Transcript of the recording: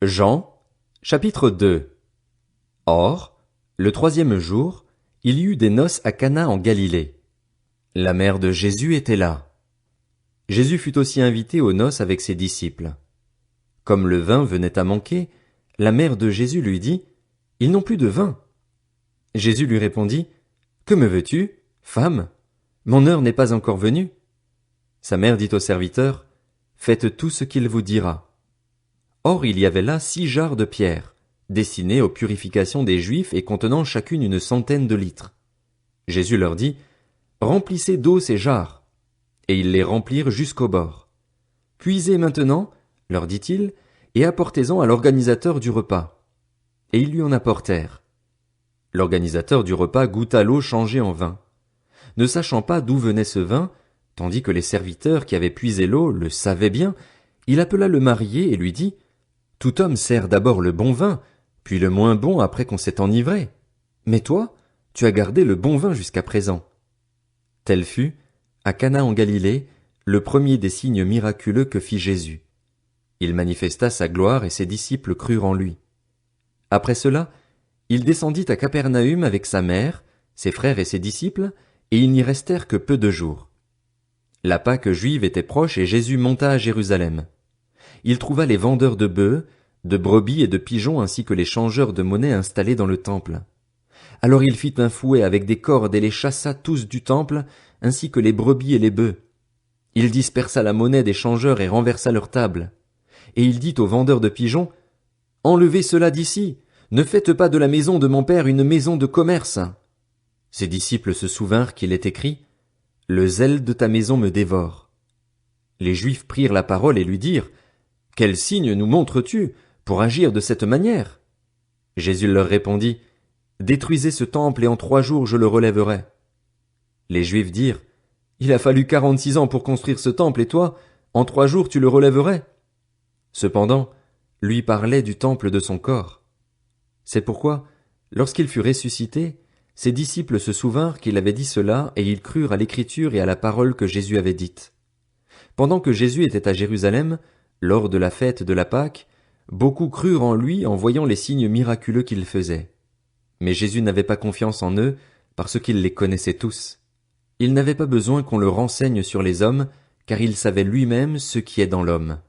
Jean, chapitre 2. Or, le troisième jour, il y eut des noces à Cana en Galilée. La mère de Jésus était là. Jésus fut aussi invité aux noces avec ses disciples. Comme le vin venait à manquer, la mère de Jésus lui dit, « Ils n'ont plus de vin. » Jésus lui répondit, « Que me veux-tu, femme? Mon heure n'est pas encore venue. » Sa mère dit au serviteur, « Faites tout ce qu'il vous dira. » Or il y avait là 6 jarres de pierre, destinées aux purifications des Juifs et contenant chacune une centaine de litres. Jésus leur dit, « Remplissez d'eau ces jarres. » Et ils les remplirent jusqu'au bord. « Puisez maintenant, leur dit-il, et apportez-en à l'organisateur du repas. » Et ils lui en apportèrent. L'organisateur du repas goûta l'eau changée en vin. Ne sachant pas d'où venait ce vin, tandis que les serviteurs qui avaient puisé l'eau le savaient bien, il appela le marié et lui dit, « Tout homme sert d'abord le bon vin, puis le moins bon après qu'on s'est enivré. Mais toi, tu as gardé le bon vin jusqu'à présent. » Tel fut, à Cana en Galilée, le premier des signes miraculeux que fit Jésus. Il manifesta sa gloire et ses disciples crurent en lui. Après cela, il descendit à Capernaüm avec sa mère, ses frères et ses disciples, et ils n'y restèrent que peu de jours. La Pâque juive était proche et Jésus monta à Jérusalem. Il trouva les vendeurs de bœufs, de brebis et de pigeons ainsi que les changeurs de monnaie installés dans le temple. Alors il fit un fouet avec des cordes et les chassa tous du temple, ainsi que les brebis et les bœufs. Il dispersa la monnaie des changeurs et renversa leurs tables. Et il dit aux vendeurs de pigeons, « Enlevez cela d'ici, ne faites pas de la maison de mon père une maison de commerce. » Ses disciples se souvinrent qu'il est écrit, « Le zèle de ta maison me dévore. » Les Juifs prirent la parole et lui dirent, « Quel signe nous montres-tu pour agir de cette manière? » Jésus leur répondit, « Détruisez ce temple et en 3 jours je le relèverai. » Les Juifs dirent, « Il a fallu 46 ans pour construire ce temple et toi, en 3 jours tu le relèverais. » Cependant, lui parlait du temple de son corps. C'est pourquoi, lorsqu'il fut ressuscité, ses disciples se souvinrent qu'il avait dit cela et ils crurent à l'écriture et à la parole que Jésus avait dite. Pendant que Jésus était à Jérusalem, lors de la fête de la Pâque, beaucoup crurent en lui en voyant les signes miraculeux qu'il faisait. Mais Jésus n'avait pas confiance en eux, parce qu'il les connaissait tous. Il n'avait pas besoin qu'on le renseigne sur les hommes, car il savait lui-même ce qui est dans l'homme.